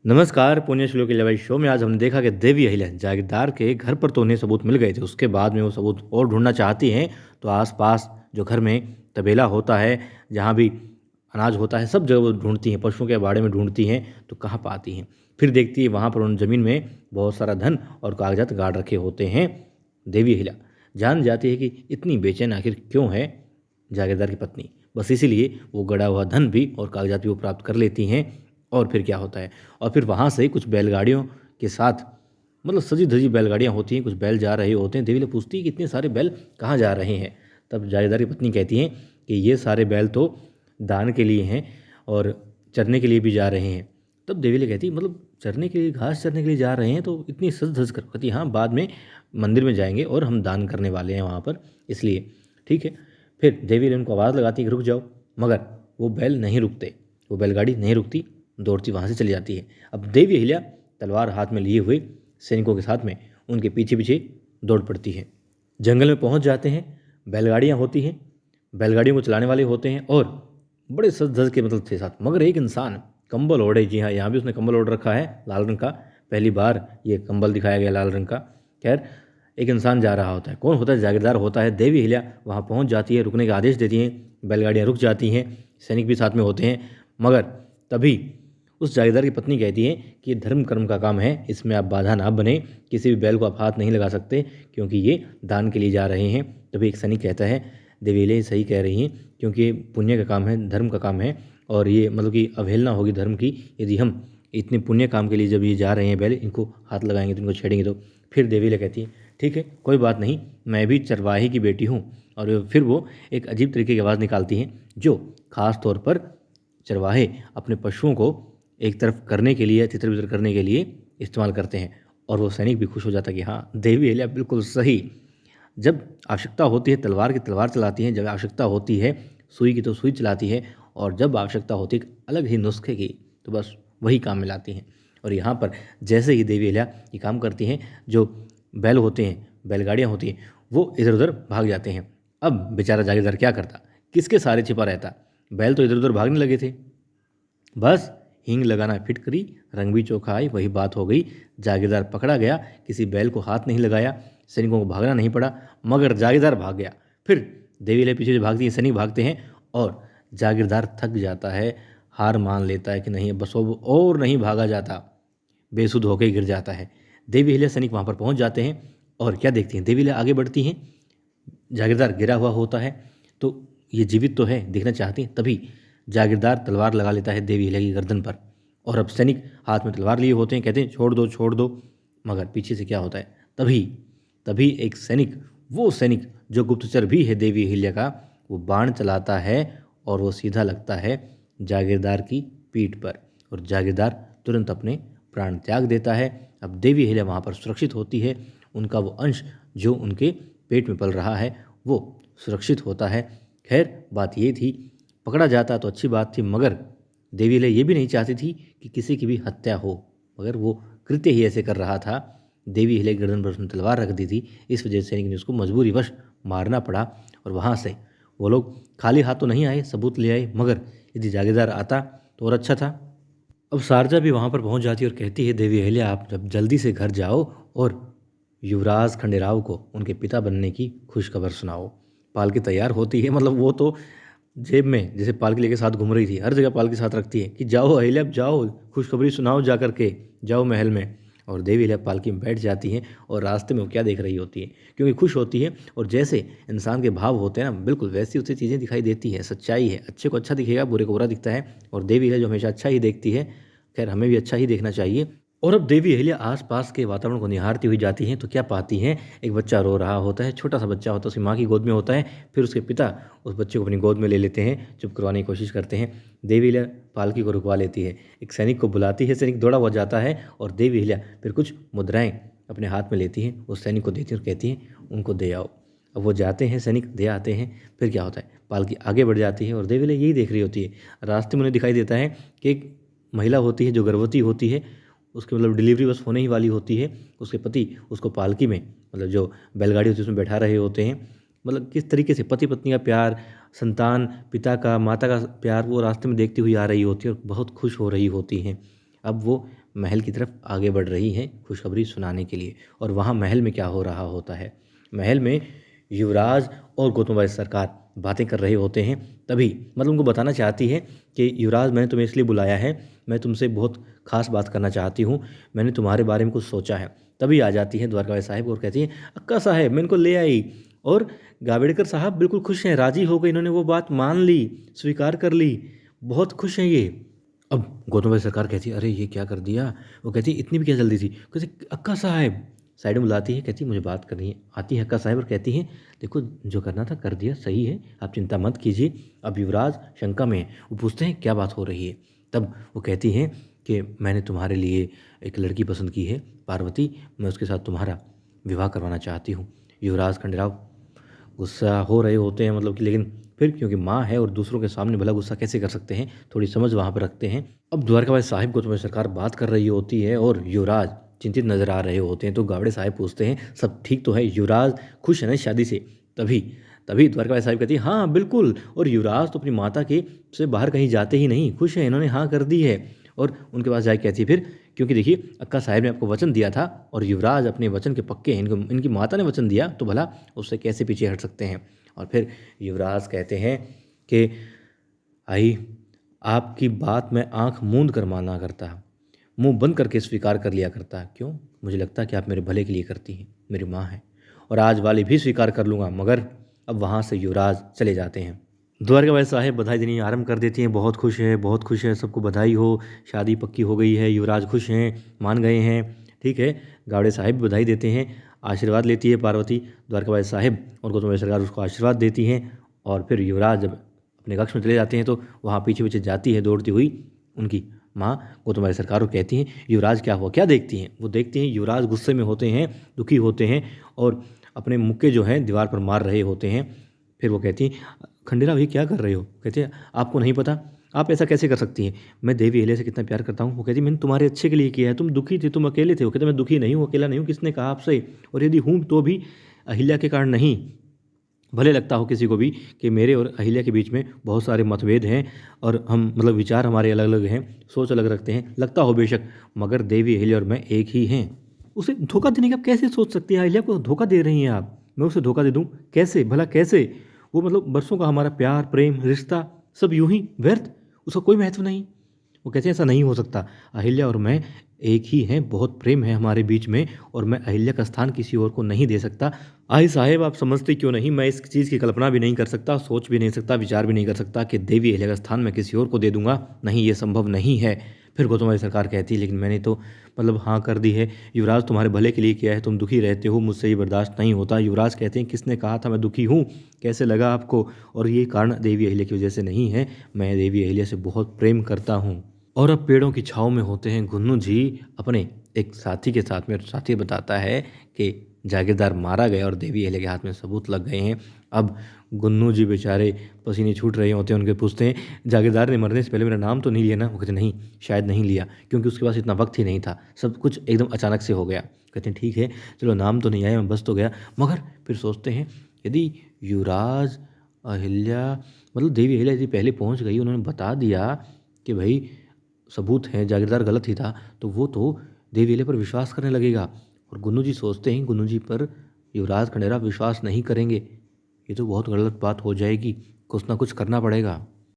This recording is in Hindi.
नमस्कार, पुण्यश्लोक के लेवल शो में आज हमने देखा कि देवी अहिल्या जागीरदार के घर पर तो उन्हें सबूत मिल गए थे। उसके बाद में वो सबूत और ढूंढना चाहती हैं तो आसपास जो घर में तबेला होता है, जहाँ भी अनाज होता है, सब जगह वो ढूंढती हैं। पशुओं के बाड़े में ढूंढती हैं तो कहाँ पाती हैं। फिर देखती है वहाँ पर उन जमीन में बहुत सारा धन और कागजात गाड़ रखे होते हैं। देवी अहिल्या जान जाती है कि इतनी बेचैन आखिर क्यों है जागीरदार की पत्नी। बस इसीलिए वो गड़ा हुआ धन भी और कागजात भी वो प्राप्त कर लेती हैं। और फिर क्या होता है, और फिर वहाँ से कुछ बैलगाड़ियों के साथ, मतलब सजी धजी बैलगाड़ियाँ होती हैं, कुछ बैल जा रहे होते हैं। देवी पूछती है कि इतने सारे बैल कहाँ जा रहे हैं। तब जागीरदार की पत्नी कहती हैं कि ये सारे बैल तो दान के लिए हैं और चरने के लिए भी जा रहे हैं। तब देवी कहती मतलब चरने के लिए, घास चरने के लिए जा रहे हैं तो इतनी सज धज कर। कहती हाँ, बाद में मंदिर में जाएंगे और हम दान करने वाले हैं वहाँ पर, इसलिए ठीक है। फिर देवी उनको आवाज़ लगाती है कि रुक जाओ, मगर वो बैल नहीं रुकते, वो बैलगाड़ी नहीं रुकती, दौड़ती वहाँ से चली जाती है। अब देवी अहिल्या तलवार हाथ में लिए हुए सैनिकों के साथ में उनके पीछे पीछे दौड़ पड़ती है। जंगल में पहुँच जाते हैं। बैलगाड़ियाँ होती हैं, बैलगाड़ियों को चलाने वाले होते हैं और बड़े सज धज के मतलब थे साथ। मगर एक इंसान कंबल ओढ़े, जी हाँ, यहाँ भी उसने कंबल ओढ़ रखा है लाल रंग का। पहली बार ये कंबल दिखाया गया लाल रंग का। खैर, एक इंसान जा रहा होता है। कौन होता है? जागीरदार होता है। देवी अहिल्या वहाँ पहुँच जाती है, रुकने का आदेश देती हैं। बैलगाड़ियाँ रुक जाती हैं, सैनिक भी साथ में होते हैं। मगर तभी उस जागीरदार की पत्नी कहती है कि ये धर्म कर्म का काम है, इसमें आप बाधा ना बने, किसी भी बैल को आप हाथ नहीं लगा सकते क्योंकि ये दान के लिए जा रहे हैं। तभी एक सैनिक कहता है देवी अहिल्या सही कह रही हैं, क्योंकि ये पुण्य का काम है, धर्म का काम है, और ये मतलब कि अवहेलना होगी धर्म की यदि हम इतने पुण्य काम के लिए जब ये जा रहे हैं बैल, इनको हाथ लगाएंगे तो इनको छेड़ेंगे तो। फिर देवी अहिल्या कहती है ठीक है, कोई बात नहीं, मैं भी चरवाही की बेटी हूँ। और फिर वो एक अजीब तरीके की आवाज़ निकालती हैं जो खास तौर पर चरवाहे अपने पशुओं को एक तरफ करने के लिए, तितर बितर करने के लिए इस्तेमाल करते हैं। और वो सैनिक भी खुश हो जाता है कि हाँ, देवी अहिल्या बिल्कुल सही। जब आवश्यकता होती है तलवार की तलवार चलाती हैं, जब आवश्यकता होती है सुई की तो सुई चलाती है, और जब आवश्यकता होती है अलग ही नुस्खे की तो बस वही काम में लाती हैं। और यहाँ पर जैसे ही देवी अहिल्या ये काम करती हैं, जो बैल होते हैं, बैलगाड़ियाँ होती हैं, वो इधर उधर भाग जाते हैं। अब बेचारा जागीरदार क्या करता, किसके सहारे छिपा रहता? बैल तो इधर उधर भागने लगे थे। बस हींग लगाना फिटकरी, रंग भी चोखा आई, वही बात हो गई। जागीरदार पकड़ा गया, किसी बैल को हाथ नहीं लगाया, सैनिकों को भागना नहीं पड़ा, मगर जागीरदार भाग गया। फिर देवी अहिल्या पीछे भागती है, सैनिक भागते हैं, और जागीरदार थक जाता है, हार मान लेता है कि नहीं बस अब और नहीं भागा जाता, बेसुध होकर गिर जाता है। देवी अहिल्या सैनिक वहाँ पर पहुँच जाते हैं और क्या देखती हैं, देवी अहिल्या आगे बढ़ती हैं, जागीरदार गिरा हुआ होता है तो ये जीवित तो है, देखना चाहती हैं। तभी जागीरदार तलवार लगा लेता है देवी अहिल्या की गर्दन पर, और अब सैनिक हाथ में तलवार लिए होते हैं, कहते हैं छोड़ दो छोड़ दो। मगर पीछे से क्या होता है, तभी तभी एक सैनिक, वो सैनिक जो गुप्तचर भी है देवी अहिल्या का, वो बाण चलाता है और वो सीधा लगता है जागीरदार की पीठ पर, और जागीरदार तुरंत अपने प्राण त्याग देता है। अब देवी अहिल्या वहाँ पर सुरक्षित होती है, उनका वो अंश जो उनके पेट में पल रहा है वो सुरक्षित होता है। खैर, बात ये थी, पकड़ा जाता तो अच्छी बात थी, मगर देवी अहिल्या ये भी नहीं चाहती थी कि किसी की भी हत्या हो, मगर वो कृत्य ही ऐसे कर रहा था। देवी अहिल्या की गर्दन पर उसने तलवार रख दी थी, इस वजह से सैनिक ने उसको मजबूरीवश मारना पड़ा। और वहाँ से वो लोग खाली हाथ तो नहीं आए, सबूत ले आए, मगर यदि जागीरदार आता तो और अच्छा था। अब शारजा भी वहाँ पर पहुँच जाती है और कहती है देवी अहिल्या आप जब जल्दी से घर जाओ और युवराज खंडेराव को उनके पिता बनने की खुशखबर सुनाओ। पालकी तैयार होती है, मतलब वो तो जेब में जैसे पालकी लेके साथ घूम रही थी, हर जगह पालकी साथ रखती है कि जाओ अहिल्या जाओ, खुशखबरी सुनाओ जा करके, जाओ महल में। और देवी अहिल्या पालकी में बैठ जाती हैं और रास्ते में वो क्या देख रही होती है, क्योंकि खुश होती है, और जैसे इंसान के भाव होते हैं ना, बिल्कुल वैसी उसे चीज़ें दिखाई देती है। सच्चाई है, अच्छे को अच्छा दिखेगा, बुरे को बुरा दिखता है, और देवी अहिल्या जो हमेशा अच्छा ही देखती है। खैर, हमें भी अच्छा ही देखना चाहिए। और अब देवी अहिल्या आसपास के वातावरण को निहारती हुई जाती हैं तो क्या पाती हैं, एक बच्चा रो रहा होता है, छोटा सा बच्चा होता है, उसकी माँ की गोद में होता है। फिर उसके पिता उस बच्चे को अपनी गोद में ले लेते हैं, चुप करवाने की कोशिश करते हैं। देवी अहिल्या पालकी को रुकवा लेती है, एक सैनिक को बुलाती है, सैनिक दौड़ा हुआ जाता है, और देवी अहिल्या फिर कुछ मुद्राएं अपने हाथ में लेती हैं, उस सैनिक को देती हैं और कहती हैं उनको दे आओ। अब वो जाते हैं, सैनिक दे आते हैं। फिर क्या होता है, पालकी आगे बढ़ जाती है और देवी अहिल्या यही देख रही होती है। रास्ते में उन्हें दिखाई देता है कि एक महिला होती है जो गर्भवती होती है, उसकी मतलब डिलीवरी बस होने ही वाली होती है। उसके पति उसको पालकी में, मतलब जो बैलगाड़ी होती है उसमें बैठा रहे होते हैं। मतलब किस तरीके से पति पत्नी का प्यार, संतान, पिता का, माता का प्यार वो रास्ते में देखती हुई आ रही होती है और बहुत खुश हो रही होती हैं। अब वो महल की तरफ आगे बढ़ रही हैं खुशखबरी सुनाने के लिए। और वहाँ महल में क्या हो रहा होता है, महल में युवराज और गौतम भाई सरकार बातें कर रहे होते हैं। तभी मतलब उनको बताना चाहती है कि युवराज, मैंने तुम्हें इसलिए बुलाया है, मैं तुमसे बहुत खास बात करना चाहती हूँ, मैंने तुम्हारे बारे में कुछ सोचा है। तभी आ जाती है द्वारका साहिब और कहती है, अक्का साहब मैं इनको ले आई। और गावड़ेकर साहब बिल्कुल खुश हैं, राजी हो गए, इन्होंने वो बात मान ली, स्वीकार कर ली, बहुत खुश हैं ये। अब गौतम भाई सरकार कहती है, अरे ये क्या कर दिया। वो कहती है, इतनी भी क्या जल्दी थी। कहती अक्का साहब, साइड में बुलाती है, कहती है मुझे बात करनी है। आती है अक्का साहब और कहती है, देखो जो करना था कर दिया, सही है, आप चिंता मत कीजिए। अब युवराज शंका में, वो पूछते हैं क्या बात हो रही है। तब वो कहती हैं कि मैंने तुम्हारे लिए एक लड़की पसंद की है, पार्वती, मैं उसके साथ तुम्हारा विवाह करवाना चाहती हूँ। युवराज खंडेराव गुस्सा हो रहे होते हैं, मतलब कि, लेकिन फिर क्योंकि माँ है और दूसरों के सामने भला गुस्सा कैसे कर सकते हैं, थोड़ी समझ वहाँ पर रखते हैं। अब द्वारकाबाई साहिब को तुम्हें सरकार बात कर रही होती है और युवराज चिंतित नजर आ रहे होते हैं। तो गावड़े साहब पूछते हैं, सब ठीक तो है, युवराज खुश है ना शादी से। तभी तभी द्वारकाबाई साहिब कहती है, हाँ बिल्कुल, और युवराज तो अपनी माता के से बाहर कहीं जाते ही नहीं, खुश है, इन्होंने हाँ कर दी है। और उनके पास जाके कहती है फिर, क्योंकि देखिए अक्का साहब ने आपको वचन दिया था और युवराज अपने वचन के पक्के हैं, इनको इनकी माता ने वचन दिया तो भला उससे कैसे पीछे हट सकते हैं। और फिर युवराज कहते हैं कि आई, आपकी बात मैं आंख मूंद कर माना करता, मुंह बंद करके स्वीकार कर लिया करता। क्यों? मुझे लगता है कि आप मेरे भले के लिए करती हैं, मेरी माँ है, और आज वाली भी स्वीकार कर लूँगा। मगर अब वहाँ से युवराज चले जाते हैं। द्वारकाबाई साहेब बधाई देनी आरंभ कर देती हैं, बहुत खुश है, बहुत खुश है, सबको बधाई हो, शादी पक्की हो गई है, युवराज खुश हैं, मान गए हैं। ठीक है, गावड़े साहिब बधाई देते हैं, आशीर्वाद लेती है पार्वती, द्वारकाबाई साहिब और गौतम सरकार उसको आशीर्वाद देती हैं। और फिर युवराज जब अपने कक्ष में चले जाते हैं तो वहाँ पीछे पीछे जाती है दौड़ती हुई उनकी माँ गौतम सरकार को कहती हैं, युवराज क्या हुआ, क्या देखती हैं। वो देखती हैं युवराज गुस्से में होते हैं, दुखी होते हैं और अपने मुक्के जो हैं दीवार पर मार रहे होते हैं। फिर वो कहती हैं, खंडेराव ये क्या कर रहे हो। कहते हैं, आपको नहीं पता, आप ऐसा कैसे कर सकती हैं, मैं देवी अहिल्या से कितना प्यार करता हूँ। वो कहती, मैंने तुम्हारे अच्छे के लिए किया है, तुम दुखी थे, तुम अकेले थे। वो कहते, मैं दुखी नहीं हूँ, अकेला नहीं हूँ, किसने कहा आपसे, और यदि हूँ तो भी अहिल्या के कारण नहीं। भले लगता हो किसी को भी कि मेरे और अहिल्या के बीच में बहुत सारे मतभेद हैं और हम मतलब विचार हमारे अलग अलग हैं, सोच अलग रखते हैं, लगता हो बेशक, मगर देवी अहिल्या और मैं एक ही हैं। उसे धोखा देने की आप कैसे सोच सकती हैं, अहिल्या को धोखा दे रही हैं आप, मैं उसे धोखा दे दूँ कैसे, भला कैसे। वो मतलब बरसों का हमारा प्यार प्रेम रिश्ता सब यूं ही व्यर्थ, उसका कोई महत्व नहीं। वो कहते हैं, ऐसा नहीं हो सकता, अहिल्या और मैं एक ही हैं, बहुत प्रेम है हमारे बीच में और मैं अहिल्या का स्थान किसी और को नहीं दे सकता। आई साहेब आप समझते क्यों नहीं, मैं इस चीज़ की कल्पना भी नहीं कर सकता, सोच भी नहीं सकता, विचार भी नहीं कर सकता कि देवी अहिल्या का स्थान मैं किसी और को दे दूंगा, नहीं, ये संभव नहीं है। फिर गौतम सरकार कहती है, लेकिन मैंने तो मतलब हाँ कर दी है, युवराज तुम्हारे भले के लिए किया है, तुम दुखी रहते हो, मुझसे ये बर्दाश्त नहीं होता। युवराज कहते हैं, किसने कहा था मैं दुखी हूँ, कैसे लगा आपको, और ये कारण देवी अहिल्या की वजह से नहीं है, मैं देवी अहिल्या से बहुत प्रेम करता हूँ। और अब पेड़ों की छाँव में होते हैं गुन्नू जी अपने एक साथी के साथ में, और साथी बताता है कि जागीरदार मारा गया और देवी अहिल्या के हाथ में सबूत लग गए हैं। अब गुन्नू जी बेचारे पसीने छूट रहे होते हैं, उनके पूछते हैं, जागीरदार ने मरने से पहले मेरा नाम तो नहीं लिया ना। वो कहते नहीं, शायद नहीं लिया, क्योंकि उसके पास इतना वक्त ही नहीं था, सब कुछ एकदम अचानक से हो गया। कहते हैं ठीक है, चलो नाम तो नहीं आया, मैं बस तो गया। मगर फिर सोचते हैं, यदि युवराज अहिल्या मतलब देवी अहिल्या यदि पहले पहुँच गई, उन्होंने बता दिया कि भाई सबूत है, जागीरदार गलत ही था, तो वो तो देवी अहिल्या पर विश्वास करने लगेगा। और गुन्नू जी सोचते हैं, गुन्नू जी पर युवराज खंडेराव विश्वास नहीं करेंगे, ये तो बहुत गलत बात हो जाएगी, कुछ ना कुछ करना पड़ेगा।